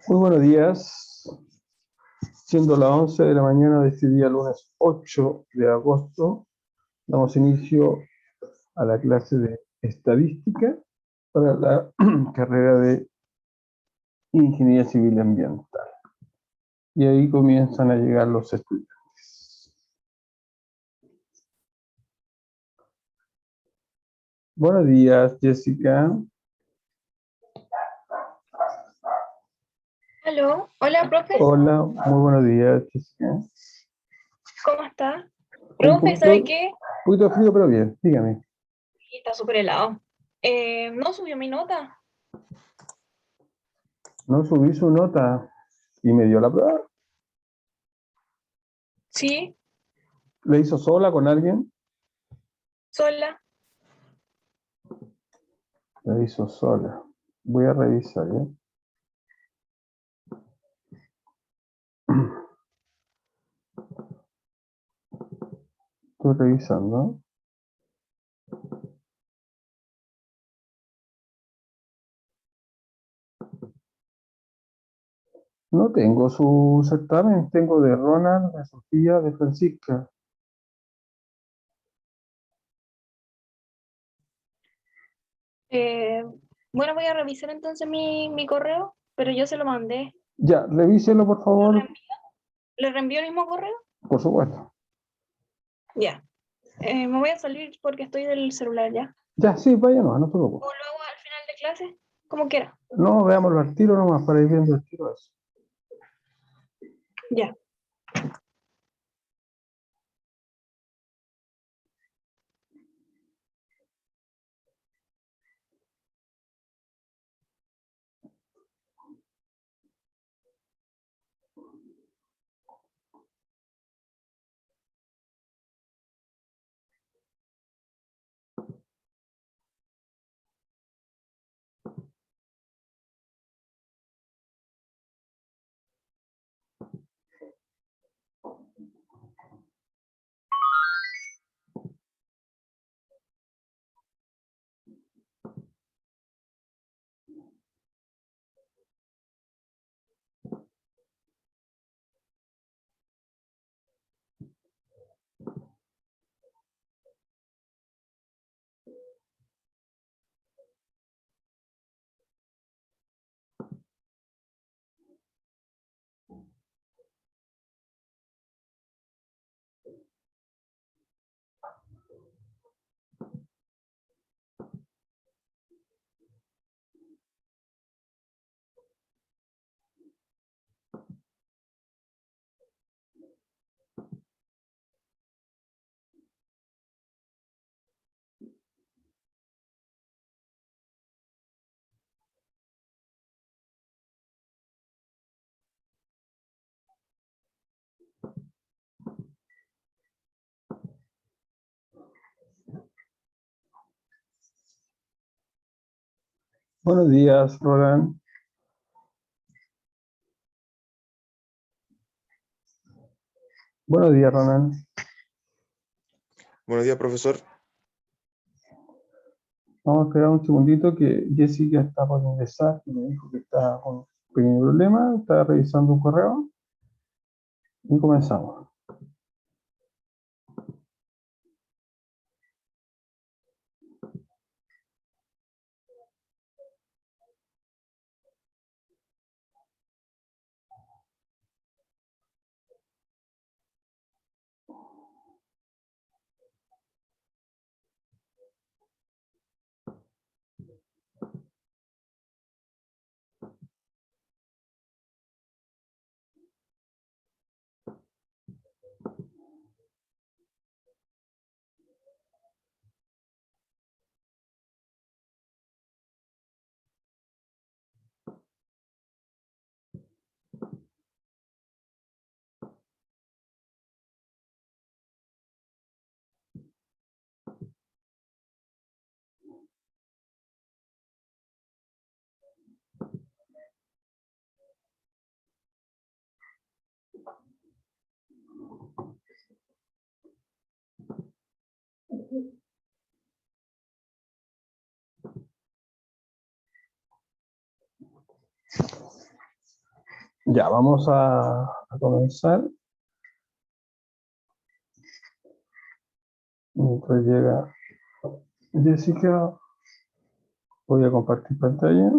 Muy buenos días. Siendo las 11 de la mañana de este día, lunes 8 de agosto, damos inicio a la clase de estadística para la carrera de Ingeniería Civil Ambiental. Y ahí comienzan a llegar los estudiantes. Buenos días, Jessica. Aló, hola, profe. Hola, muy buenos días, Jessica. ¿Cómo está? Un Profe, ¿sabe poquito, qué? poquito frío, pero bien, dígame. Sí, está súper helado. ¿No subió mi nota? No subí su nota y me dio la prueba. Sí, ¿Le hizo sola con alguien? sola. La hizo sola. Voy a revisar, ¿ya? Estoy revisando. No tengo su certamen, tengo de Ronald, de Sofía, de Francisca. Eh, bueno, voy a revisar entonces mi correo, pero yo se lo mandé. Ya, revíselo por ¿Lo favor. reenvío? ¿Le reenvío el mismo correo? Por supuesto. Ya. Me voy a salir porque estoy del celular ya. Ya, sí, vaya, no se ¿O preocupe. lo hago al final de clase? Como quiera. No, veámoslo al tiro nomás para ir viendo el tiro eso. Ya. Buenos días, Roland. Buenos días, Roland. Buenos días, profesor. Vamos a esperar un segundito que Jessica está por ingresar, que me dijo que está con un pequeño problema, está revisando un correo y comenzamos. Ya, vamos a comenzar. Mientras llega Jessica, voy a compartir pantalla.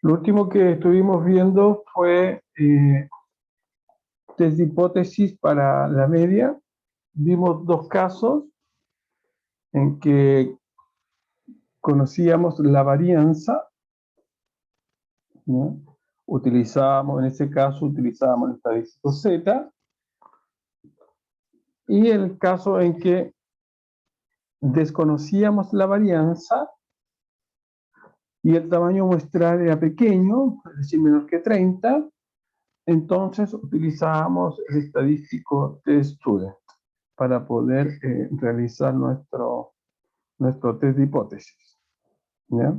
Lo último que estuvimos viendo fue test de hipótesis para la media. Vimos dos casos en que conocíamos la varianza, ¿no? En ese caso utilizábamos el estadístico Z, y el caso en que desconocíamos la varianza y el tamaño muestral era pequeño, es decir, menor que 30, entonces utilizábamos el estadístico T-Student para poder realizar nuestro test de hipótesis, ¿ya?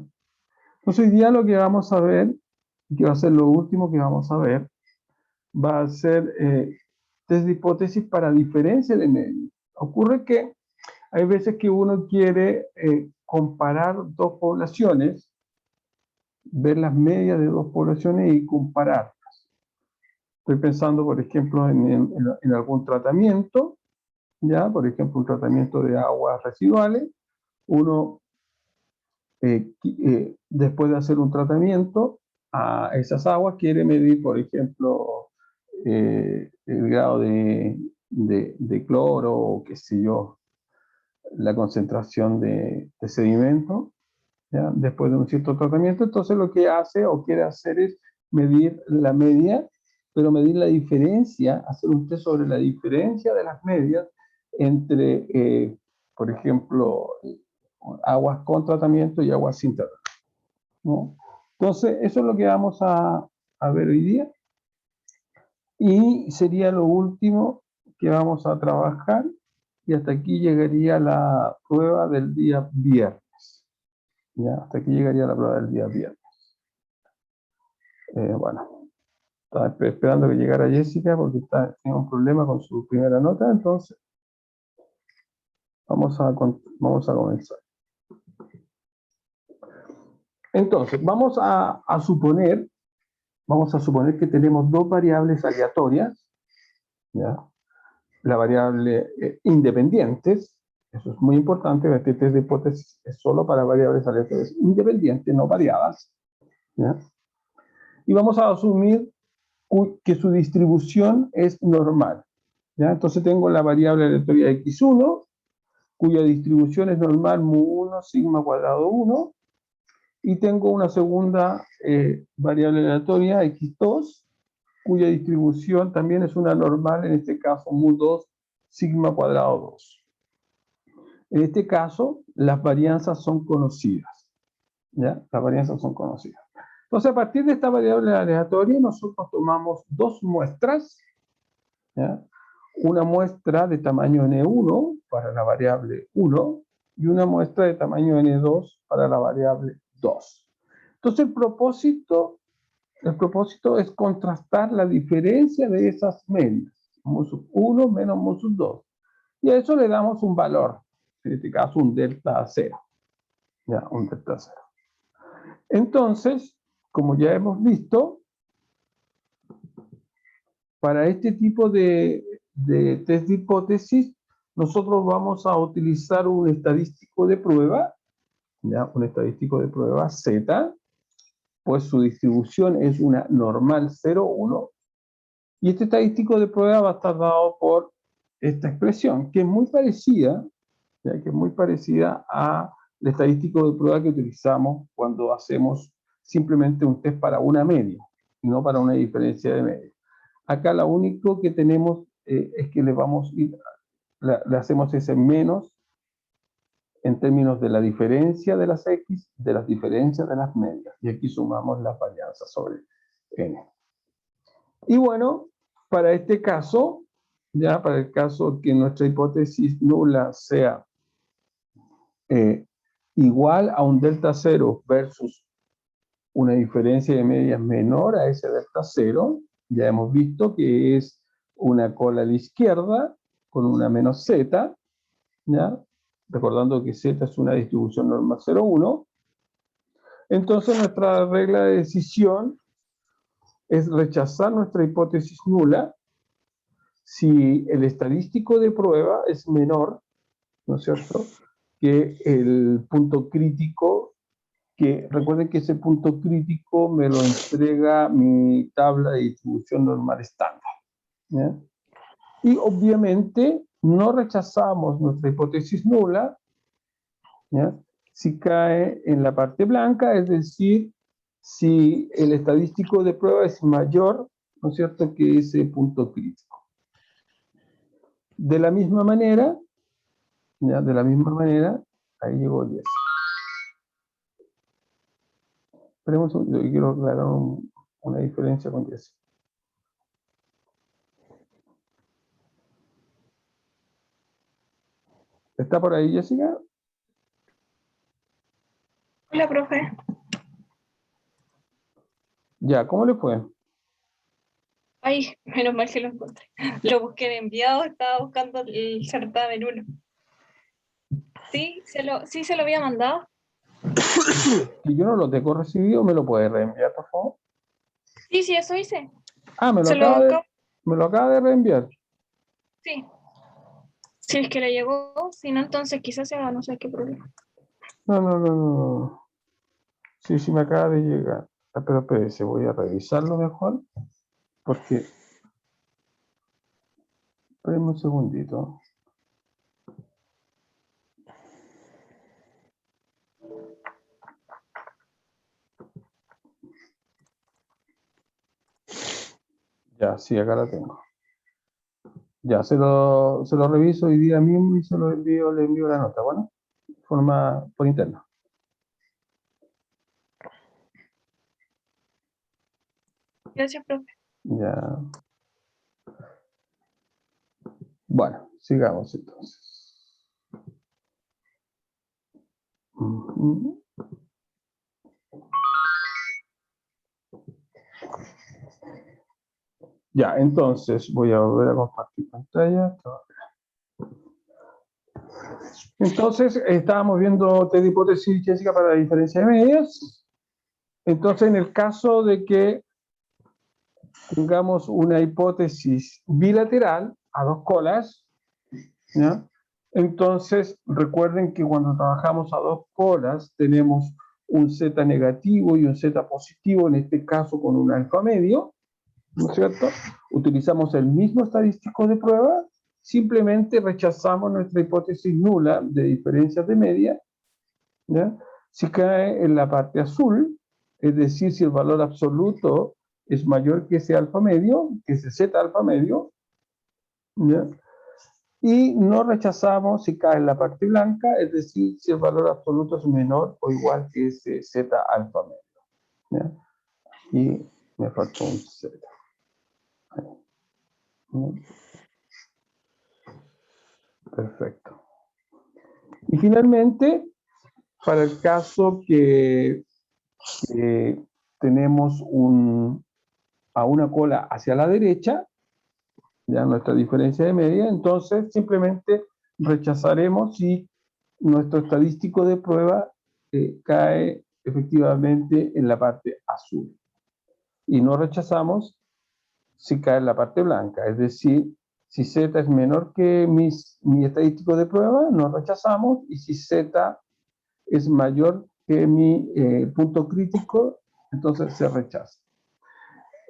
Entonces hoy día lo que vamos a ver, que va a ser lo último que vamos a ver, va a ser test de hipótesis para diferencia de medios. Ocurre que hay veces que uno quiere comparar dos poblaciones, ver las medias de dos poblaciones y compararlas. Estoy pensando, por ejemplo, en algún tratamiento, ¿ya? Por ejemplo, un tratamiento de aguas residuales. Uno, después de hacer un tratamiento a esas aguas, quiere medir, por ejemplo, el grado de cloro o qué sé yo, la concentración de sedimento, ¿ya? Después de un cierto tratamiento. Entonces lo que hace o quiere hacer es medir la media, pero medir la diferencia, hacer un test sobre la diferencia de las medias entre, por ejemplo, aguas con tratamiento y aguas sin tratamiento, ¿no? Entonces, eso es lo que vamos a ver hoy día. Y sería lo último que vamos a trabajar. Y hasta aquí llegaría la prueba del día viernes. ¿Ya? Hasta aquí llegaría la prueba del día viernes. Bueno, estaba esperando que llegara Jessica porque tiene un problema con su primera nota, entonces vamos a comenzar. Entonces, vamos a suponer que tenemos dos variables aleatorias, ¿ya? La variable independientes, eso es muy importante, este test de hipótesis es solo para variables aleatorias independientes, no variadas, ¿ya? Y vamos a asumir que su distribución es normal, ¿ya? Entonces tengo la variable aleatoria x1, cuya distribución es normal mu1 sigma cuadrado 1, y tengo una segunda variable aleatoria x2, cuya distribución también es una normal, en este caso mu2 sigma cuadrado 2. En este caso, las varianzas son conocidas, ¿ya? Las varianzas son conocidas. Entonces, a partir de esta variable aleatoria, nosotros tomamos dos muestras, ¿ya? Una muestra de tamaño n1 para la variable 1 y una muestra de tamaño n2 para la variable 2. Entonces, el propósito es contrastar la diferencia de esas medias, mu1 menos mu2. Y a eso le damos un valor, en este caso un delta 0. ¿Ya? Un delta 0. Entonces, como ya hemos visto, para este tipo de test de hipótesis, nosotros vamos a utilizar un estadístico de prueba, ¿ya? Un estadístico de prueba Z, pues su distribución es una normal 0, 1, y este estadístico de prueba va a estar dado por esta expresión, que es muy parecida, ¿ya? Que es muy parecida al estadístico de prueba que utilizamos cuando hacemos simplemente un test para una media, y no para una diferencia de media. Acá lo único que tenemos es que le hacemos ese menos en términos de la diferencia de las X, de las diferencias de las medias. Y aquí sumamos las varianzas sobre N. Y bueno, para este caso, ya para el caso que nuestra hipótesis nula sea igual a un delta 0 versus una diferencia de medias menor a ese delta 0, ya hemos visto que es una cola a la izquierda con una menos z, ¿ya? Recordando que z es una distribución normal 0, 1, Entonces nuestra regla de decisión es rechazar nuestra hipótesis nula si el estadístico de prueba es menor, ¿no es cierto?, que el punto crítico, que recuerden que ese punto crítico me lo entrega mi tabla de distribución normal estándar, ¿ya? Y obviamente no rechazamos nuestra hipótesis nula, ¿ya?, si cae en la parte blanca, es decir, si el estadístico de prueba es mayor, ¿no es cierto?, que ese punto crítico. De la misma manera, ¿ya?, de la misma manera, ahí llegó 10. Esperemos, yo quiero aclarar una diferencia con 10. ¿Está por ahí, Jessica? Hola, profe. Ya, ¿cómo le fue? Ay, menos mal que lo encontré. Lo busqué en enviado, estaba buscando el certamen 1. Sí, se lo había mandado. Si yo no lo tengo recibido, ¿me lo puede reenviar, por favor? Sí, eso hice. Ah, me Se lo acabo. lo acaba de reenviar. Sí. Si es que le llegó, si no, entonces quizás se haga, no sé qué problema. No. Sí, me acaba de llegar. Ah, pero espérese, voy a revisarlo mejor. Porque... Espérenme un segundito. Ya, sí, acá la tengo. Ya, se lo reviso hoy día mismo y se lo envío, le envío la nota, ¿bueno? De forma por interno. Gracias, profe. Ya. Bueno, sigamos entonces. Ya, entonces voy a volver a compartir pantalla. Entonces, estábamos viendo test de hipótesis, Jessica, para la diferencia de medias. Entonces, en el caso de que tengamos una hipótesis bilateral a dos colas, ¿ya? Entonces, recuerden que cuando trabajamos a dos colas tenemos un z negativo y un z positivo, en este caso con un alfa medio, ¿no es cierto? Utilizamos el mismo estadístico de prueba, simplemente rechazamos nuestra hipótesis nula de diferencias de media, ¿ya?, si cae en la parte azul, es decir, si el valor absoluto es mayor que ese alfa medio, que ese z alfa medio, ¿ya?, y no rechazamos si cae en la parte blanca, es decir, si el valor absoluto es menor o igual que ese z alfa medio, ¿ya? Y me faltó un z. Perfecto. Y finalmente, para el caso que tenemos a una cola hacia la derecha, ya nuestra diferencia de media, entonces simplemente rechazaremos si nuestro estadístico de prueba cae efectivamente en la parte azul. Y no rechazamos si cae en la parte blanca, es decir, si z es menor que mi estadístico de prueba, no rechazamos, y si z es mayor que mi punto crítico, entonces se rechaza.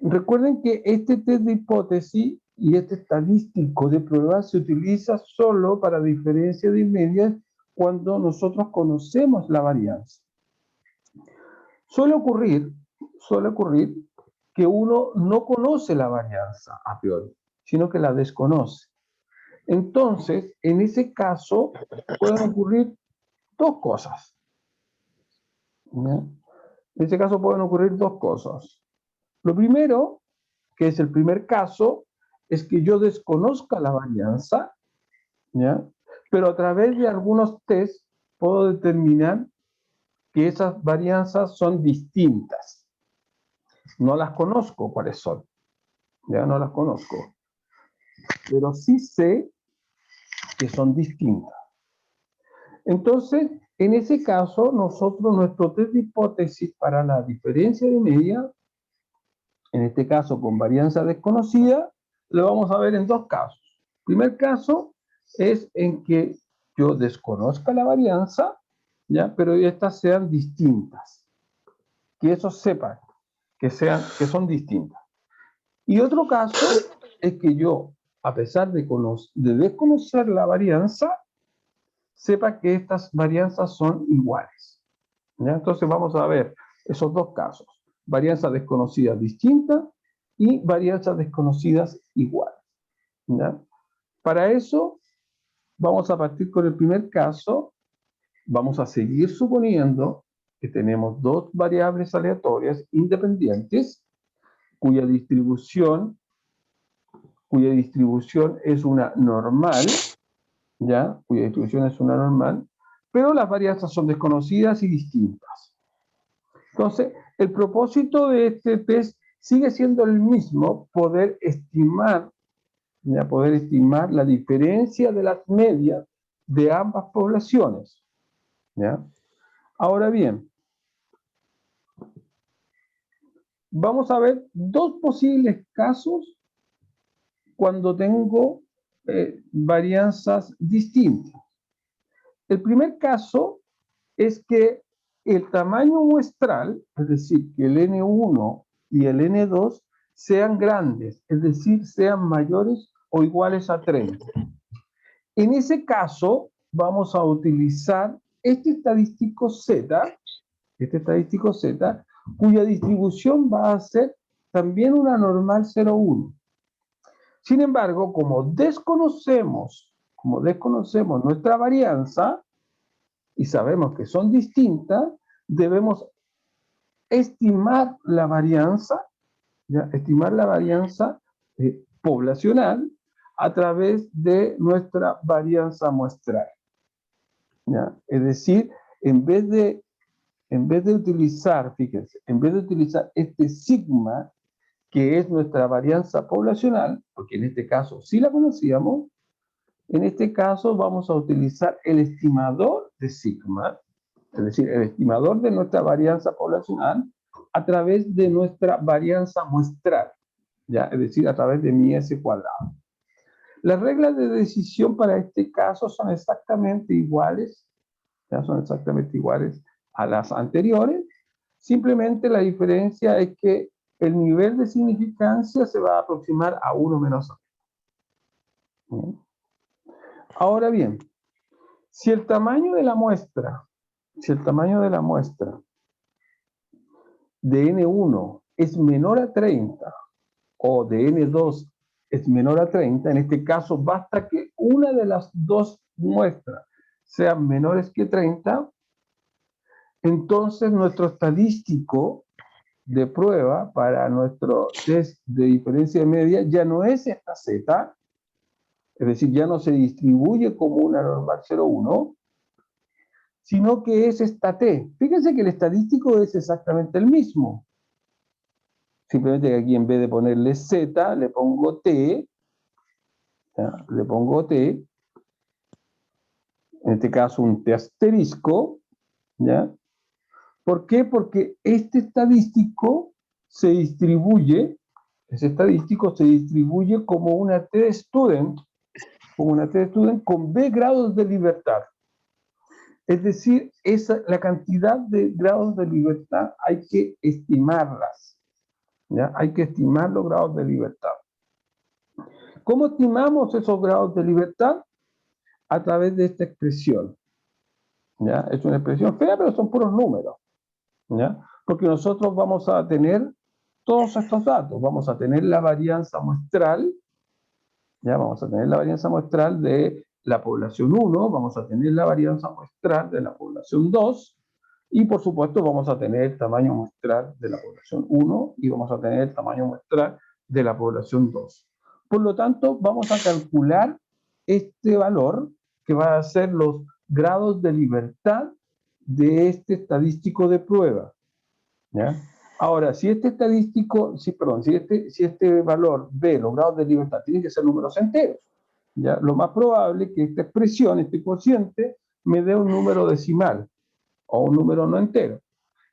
Recuerden que este test de hipótesis y este estadístico de prueba se utiliza solo para diferencia de medias cuando nosotros conocemos la varianza. Suele ocurrir que uno no conoce la varianza a priori, sino que la desconoce. Entonces, en ese caso, pueden ocurrir dos cosas, ¿ya? En ese caso pueden ocurrir dos cosas. Lo primero, que es el primer caso, es que yo desconozca la varianza, ¿ya?, pero a través de algunos tests puedo determinar que esas varianzas son distintas. No las conozco cuáles son, ya no las conozco, pero sí sé que son distintas. Entonces, En ese caso, nosotros, nuestro test de hipótesis para la diferencia de media, en este caso con varianza desconocida, lo vamos a ver en dos casos. El primer caso es en que yo desconozca la varianza, ¿ya? Pero estas sean distintas. Que eso sepan que son distintas. Y otro caso es que yo, a pesar de desconocer la varianza, sepa que estas varianzas son iguales. ¿Ya? Entonces vamos a ver esos dos casos. Varianzas desconocidas distintas y varianzas desconocidas iguales. ¿Ya? Para eso vamos a partir con el primer caso. Vamos a seguir suponiendo que tenemos dos variables aleatorias independientes cuya distribución es una normal, ¿ya? Cuya distribución es una normal, pero las varianzas son desconocidas y distintas. Entonces, el propósito de este test sigue siendo el mismo, poder estimar la diferencia de las medias de ambas poblaciones, ¿ya? Ahora bien, vamos a ver dos posibles casos cuando tengo varianzas distintas. El primer caso es que el tamaño muestral, es decir, que el N1 y el N2 sean grandes, es decir, sean mayores o iguales a 30. En ese caso, vamos a utilizar este estadístico Z, cuya distribución va a ser también una normal 0,1. Sin embargo, como desconocemos nuestra varianza y sabemos que son distintas, debemos estimar la varianza, ¿ya? Estimar la varianza poblacional a través de nuestra varianza muestral, ¿ya? Es decir, en vez de utilizar, fíjense, en vez de utilizar este sigma, que es nuestra varianza poblacional, porque en este caso sí la conocíamos, en este caso vamos a utilizar el estimador de sigma, es decir, el estimador de nuestra varianza poblacional a través de nuestra varianza muestral, ¿ya? Es decir, a través de mi S cuadrado. Las reglas de decisión para este caso son exactamente iguales, ya son exactamente iguales a las anteriores, simplemente la diferencia es que el nivel de significancia se va a aproximar a 1 menos 1. Ahora bien, si el tamaño de la muestra de N1 es menor a 30 o de N2 es menor a 30, en este caso basta que una de las dos muestras sean menores que 30, entonces nuestro estadístico de prueba para nuestro test de diferencia de media ya no es esta Z, es decir, ya no se distribuye como una normal 0,1, sino que es esta T. Fíjense que el estadístico es exactamente el mismo. Simplemente que aquí en vez de ponerle Z, le pongo T, ¿ya? Le pongo T, en este caso un T asterisco, ¿ya? ¿Por qué? Porque este estadístico se distribuye como una T student, con B grados de libertad. Es decir, la cantidad de grados de libertad hay que estimarlas, ¿ya? Hay que estimar los grados de libertad. ¿Cómo estimamos esos grados de libertad? A través de esta expresión, ¿ya? Es una expresión fea, pero son puros números, ¿ya? Porque nosotros vamos a tener todos estos datos. Vamos a tener la varianza muestral, ¿ya? Vamos a tener la varianza muestral de la población 1, vamos a tener la varianza muestral de la población 2, y por supuesto vamos a tener el tamaño muestral de la población 1 y vamos a tener el tamaño muestral de la población 2. Por lo tanto, vamos a calcular este valor que va a ser los grados de libertad de este estadístico de prueba, ¿ya? Ahora, si este valor B, los grados de libertad, tienen que ser números enteros, ¿ya? Lo más probable es que esta expresión, este cociente, me dé un número decimal o un número no entero.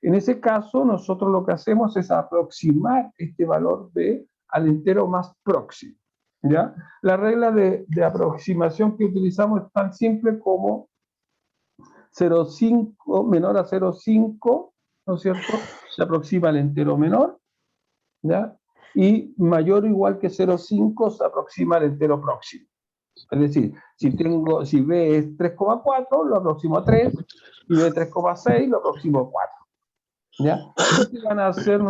En ese caso, nosotros lo que hacemos es aproximar este valor B al entero más próximo, ¿ya? La regla de aproximación que utilizamos es tan simple como 0,5 menor a 0,5, ¿no es cierto? Se aproxima al entero menor, ¿ya? Y mayor o igual que 0,5 se aproxima al entero próximo. Es decir, si B es 3,4, lo aproximo a 3, y B 3,6, lo aproximo a 4. ¿Ya? Estos van a ser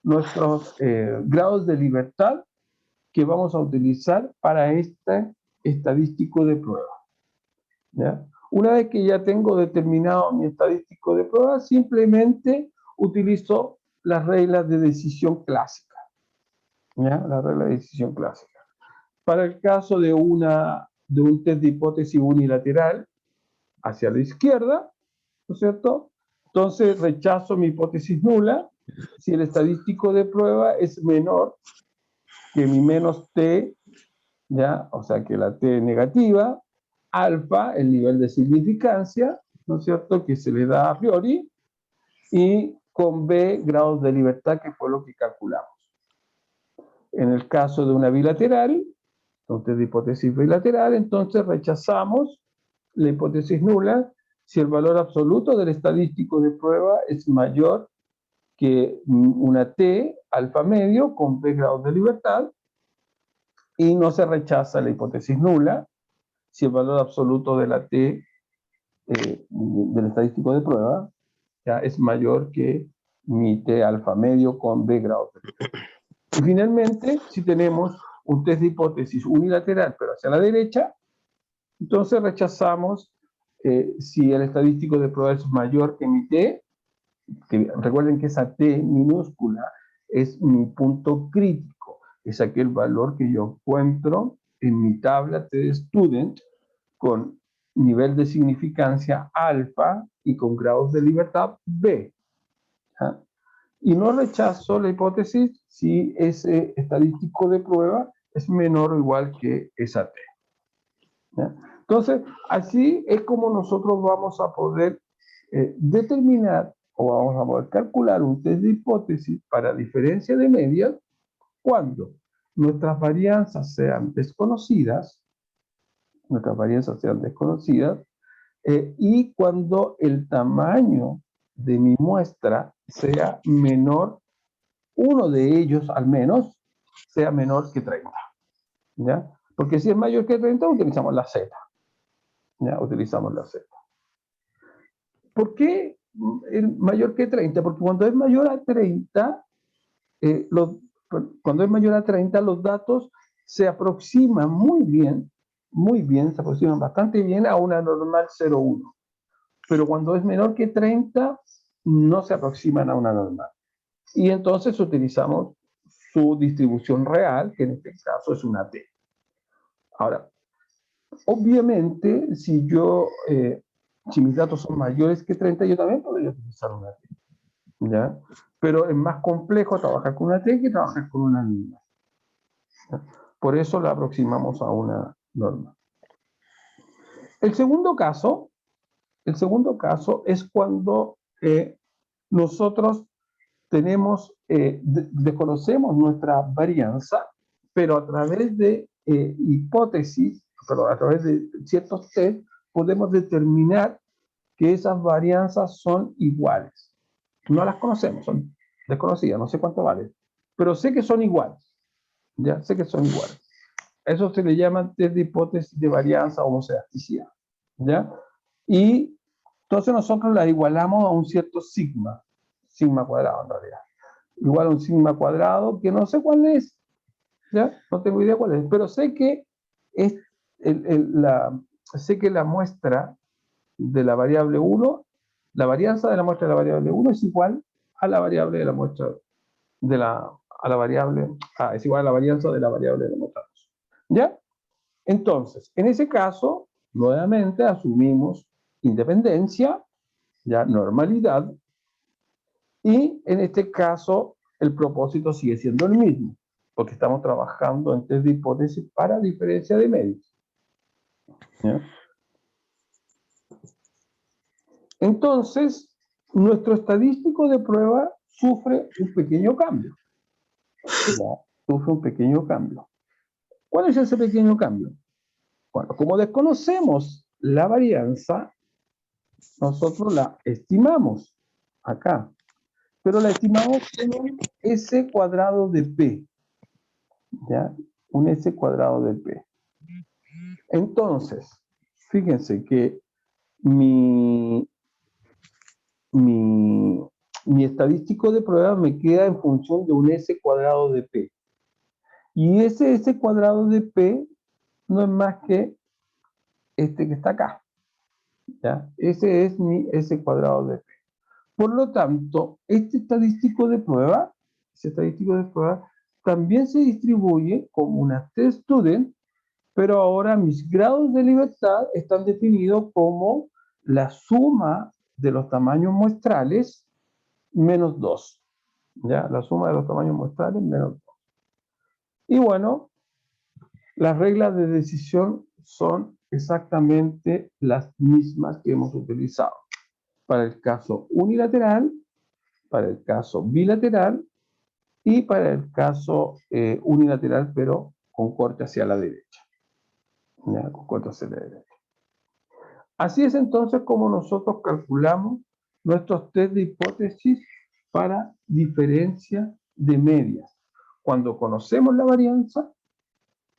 nuestros grados de libertad que vamos a utilizar para este estadístico de prueba, ¿ya? Una vez que ya tengo determinado mi estadístico de prueba, simplemente utilizo las reglas de decisión clásica, ¿ya? La regla de decisión clásica. Para el caso de un test de hipótesis unilateral hacia la izquierda, ¿no es cierto? Entonces rechazo mi hipótesis nula si el estadístico de prueba es menor que mi menos t, ¿ya? O sea que la t negativa, alfa, el nivel de significancia, ¿no es cierto?, que se le da a priori, y con b, grados de libertad, que fue lo que calculamos. En el caso de una bilateral, entonces de hipótesis bilateral, entonces rechazamos la hipótesis nula si el valor absoluto del estadístico de prueba es mayor que una t alfa medio con b grados de libertad, y no se rechaza la hipótesis nula si el valor absoluto de la t del estadístico de prueba ya es mayor que mi t alfa medio con b grados de libertad. Y finalmente, si tenemos un test de hipótesis unilateral pero hacia la derecha, entonces rechazamos si el estadístico de prueba es mayor que mi t, que recuerden que esa t minúscula es mi punto crítico, es aquel valor que yo encuentro en mi tabla TestStudent con nivel de significancia alfa y con grados de libertad B. ¿Ja? Y no rechazo la hipótesis si ese estadístico de prueba es menor o igual que esa t. ¿Ja? Entonces, así es como nosotros vamos a poder determinar o vamos a poder calcular un test de hipótesis para diferencia de medias cuando nuestras varianzas sean desconocidas, y cuando el tamaño de mi muestra sea menor, uno de ellos al menos, sea menor que 30. ¿Ya? Porque si es mayor que 30, utilizamos la Z. ¿Ya? Utilizamos la Z. ¿Por qué el mayor que 30? Porque cuando es mayor a 30, los datos se aproximan muy bien, se aproximan bastante bien a una normal 0,1. Pero cuando es menor que 30, no se aproximan a una normal. Y entonces utilizamos su distribución real, que en este caso es una t. Ahora, obviamente, si mis datos son mayores que 30, yo también podría utilizar una t, ¿ya? Pero es más complejo trabajar con una t que trabajar con una normal. Por eso la aproximamos a una norma. El segundo caso es cuando nosotros desconocemos nuestra varianza, pero a través de a través de ciertos test, podemos determinar que esas varianzas son iguales. No las conocemos, son desconocidas, no sé cuánto valen, pero sé que son iguales. Ya sé que son iguales. Eso se le llama test de hipótesis de varianza o homocedasticidad, ¿ya? Y entonces nosotros la igualamos a un cierto sigma cuadrado en realidad. Igual a un sigma cuadrado que no sé cuál es, ¿ya? No tengo idea cuál es, pero sé que es sé que la muestra de la variable 1, la varianza de la muestra de la variable 1 es igual a la variable de la muestra de es igual a la varianza de la variable de la muestra 2. ¿Ya? Entonces, en ese caso, nuevamente asumimos independencia, ya normalidad, y en este caso el propósito sigue siendo el mismo, porque estamos trabajando en test de hipótesis para diferencia de medios. ¿Ya? Entonces, nuestro estadístico de prueba sufre un pequeño cambio. ¿Ya? Sufre un pequeño cambio. ¿Cuál es ese pequeño cambio? Bueno, como desconocemos la varianza, nosotros la estimamos acá, pero la estimamos en un S cuadrado de P, ¿ya? Un S cuadrado de P. Entonces, fíjense que mi estadístico de prueba me queda en función de un S cuadrado de P. Y ese S cuadrado de P no es más que este que está acá, ¿ya? Ese es mi S cuadrado de P. Por lo tanto, ese estadístico de prueba también se distribuye como una T-student, pero ahora mis grados de libertad están definidos como la suma de los tamaños muestrales menos 2. ¿Ya? La suma de los tamaños muestrales menos 2. Y bueno, las reglas de decisión son exactamente las mismas que hemos utilizado para el caso unilateral, para el caso bilateral y para el caso unilateral, pero con corte hacia la derecha. ¿Ya? Con corte hacia la derecha. Así es entonces como nosotros calculamos nuestros test de hipótesis para diferencia de medias, cuando conocemos la varianza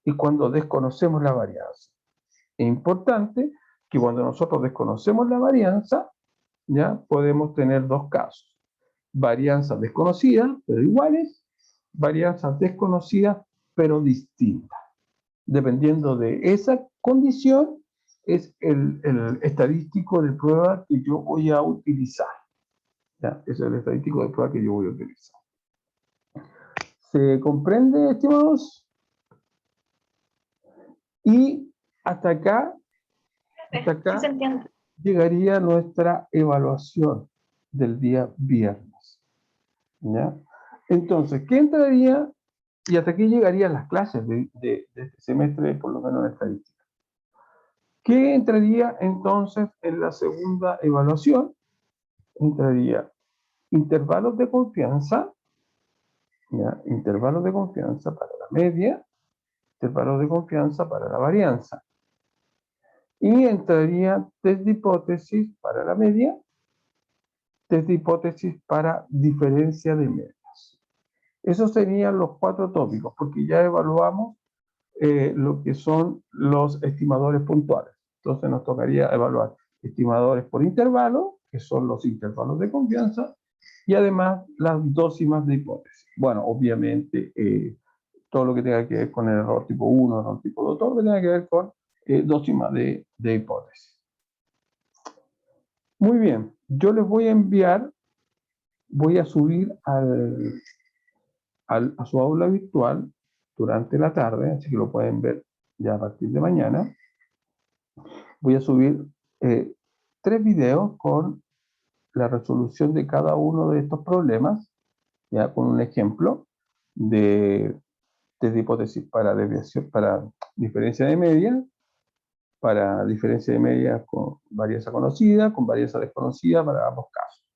y cuando desconocemos la varianza. Es importante que cuando nosotros desconocemos la varianza, ya podemos tener dos casos. Varianzas desconocidas, pero iguales, varianzas desconocidas, pero distintas. Dependiendo de esa condición, es el estadístico de prueba que yo voy a utilizar. ¿Ya? Ese es el estadístico de prueba que yo voy a utilizar. ¿Se comprende, estimados? Y hasta acá Sí, se entiende. llegaría nuestra evaluación del día viernes. ¿Ya? Entonces, ¿qué entraría? Y hasta aquí llegarían las clases de este semestre, por lo menos en estadística. ¿Qué entraría entonces en la segunda evaluación? Entraría intervalos de confianza, ¿ya? Intervalos de confianza para la media, intervalos de confianza para la varianza. Y entraría test de hipótesis para la media, test de hipótesis para diferencia de medias. Esos serían los 4 tópicos, porque ya evaluamos lo que son los estimadores puntuales. Entonces nos tocaría evaluar estimadores por intervalo, que son los intervalos de confianza, y además las dócimas de hipótesis. Bueno, obviamente todo lo que tenga que ver con el error tipo 1, error tipo 2, todo lo que tenga que ver con dócimas de hipótesis. Muy bien, yo les voy a enviar, voy a subir a su aula virtual durante la tarde, así que lo pueden ver ya a partir de mañana. Voy a subir 3 videos con la resolución de cada uno de estos problemas, ya con un ejemplo de hipótesis para desviación, para diferencia de media, para diferencia de media con varianza conocida, con varianza desconocida para ambos casos.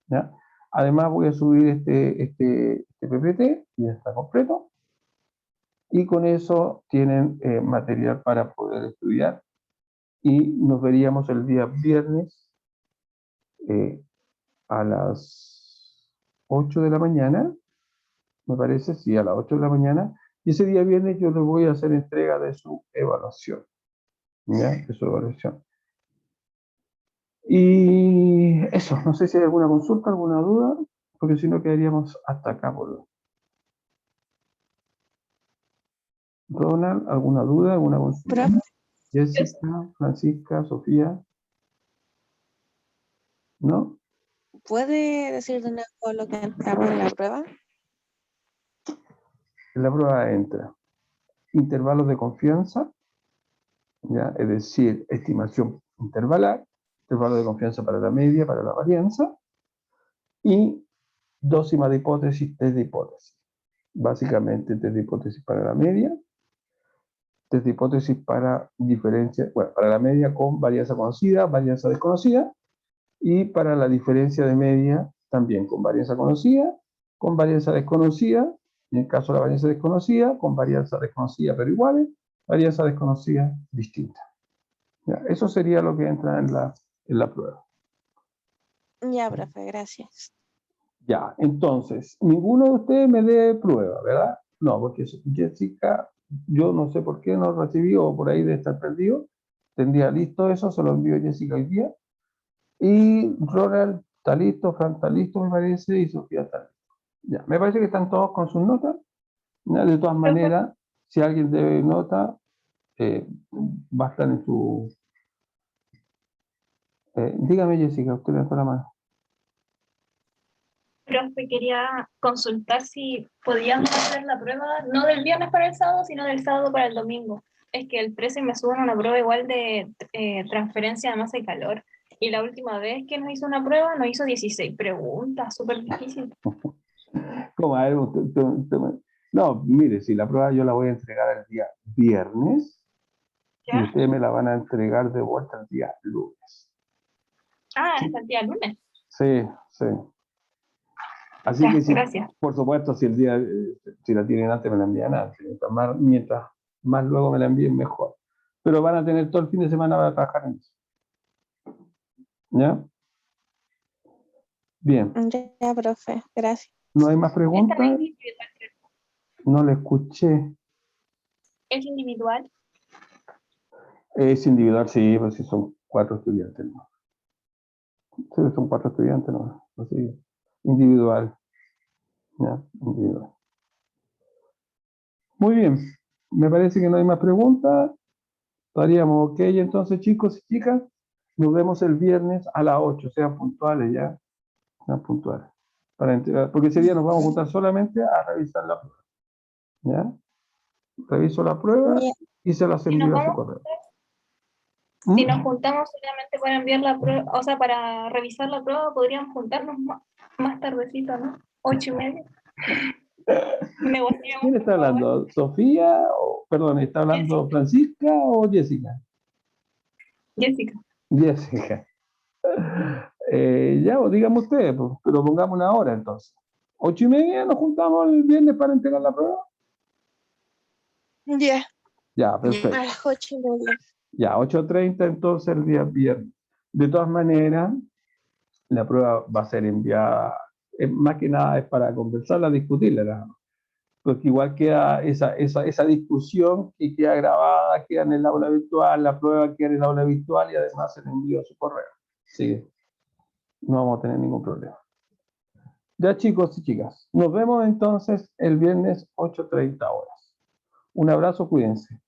¿Ya? Además voy a subir este PPT, ya está completo, y con eso tienen material para poder estudiar, y nos veríamos el día viernes a las 8 de la mañana, me parece, sí, a las 8 de la mañana, y ese día viernes yo les voy a hacer entrega de su evaluación, ¿ya? De su evaluación. Y eso, no sé si hay alguna consulta, alguna duda, porque si no quedaríamos hasta acá por hoy. Ronald, ¿alguna duda, alguna consulta? Jessica, Francisca, Sofía, ¿no? ¿Puede decir de nuevo lo que entraba en la prueba? En la prueba entra intervalos de confianza, ¿ya? Es decir, estimación intervalar, intervalo de confianza para la media, para la varianza, y dócima de hipótesis, test de hipótesis. Básicamente, test de hipótesis para la media, test de hipótesis para diferencia, bueno, para la media con varianza conocida, varianza desconocida, Y para la diferencia de media, también con varianza conocida, con varianza desconocida, en el caso de la varianza desconocida, con varianza desconocida pero iguales, varianza desconocida distinta. ¿Ya? Eso sería lo que entra en la prueba. Ya, profe, gracias. Ya, entonces, ninguno de ustedes me dé prueba, ¿verdad? No, porque Jessica, yo no sé por qué no recibió, o por ahí de estar perdido. Tendría listo eso, se lo envío Jessica hoy día. Y Ronald está listo, Fran está listo, me parece, y Sofía está listo. Ya, me parece que están todos con sus notas. ¿Ya? De todas maneras, si alguien debe nota, va a estar en su... dígame, Jessica, usted levantó la mano. Profe, quería consultar si podíamos hacer la prueba, no del viernes para el sábado, sino del sábado para el domingo. Es que el 13 me suben una prueba igual de transferencia de masa y calor. Y la última vez que nos hizo una prueba, nos hizo 16 preguntas, súper difícil. ¿Cómo? A ver, no, mire, si la prueba yo la voy a entregar el día viernes, y ¿Ya? ustedes me la van a entregar de vuelta el día lunes. Ah, hasta el día lunes. Sí, sí. Así Ya, que sí, gracias. por supuesto, si la tienen antes, me la envían antes. Mientras más luego me la envíen, mejor. Pero van a tener todo el fin de semana para trabajar en eso. ¿Ya? Bien. Ya, profe, gracias. ¿No hay más Esta no preguntas? es individual, ¿cierto? No la escuché. Es individual. Es individual, sí, pues sí son 4 estudiantes, ¿no? Sí, son 4 estudiantes, ¿no? Así, individual. ¿Ya? Individual. Muy bien. Me parece que no hay más preguntas. Estaríamos ok, entonces, chicos y chicas. Nos vemos el viernes a las 8. Sean puntuales ya. Sean puntuales. Porque ese día nos vamos a juntar solamente a revisar la prueba. ¿Ya? Reviso la prueba Ya, y se las Si nos envío a su vamos, correo. si ¿Mm? nos juntamos solamente para enviar la prueba, o sea, para revisar la prueba, podríamos juntarnos más tardecito, ¿no? 8:30. Negociamos, ¿Quién por está favor. hablando? ¿Sofía? Perdón, ¿está hablando Jessica. Francisca o Jessica? Jessica. Jessica. Ya, pues díganme ustedes, pues, pero pongamos una hora entonces. 8:30 nos juntamos el viernes para entregar la prueba. ya, Ya, a perfecto. las 8:30. Ya, 8:30 entonces el día viernes. De todas maneras, la prueba va a ser enviada, más que nada es para conversarla, discutirla, nada más. Porque igual queda esa discusión que queda grabada, queda en el aula virtual, la prueba queda en el aula virtual y además se le envía a su correo. Sí, no vamos a tener ningún problema. Ya, chicos y chicas, nos vemos entonces el viernes 8:30 horas. Un abrazo, cuídense.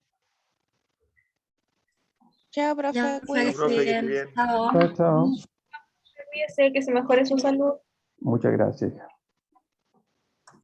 Chao, profe, Ya, profe, que esté cuídese. bien. Chao. Chao, chao. Olvídese que se mejore su salud. Muchas gracias.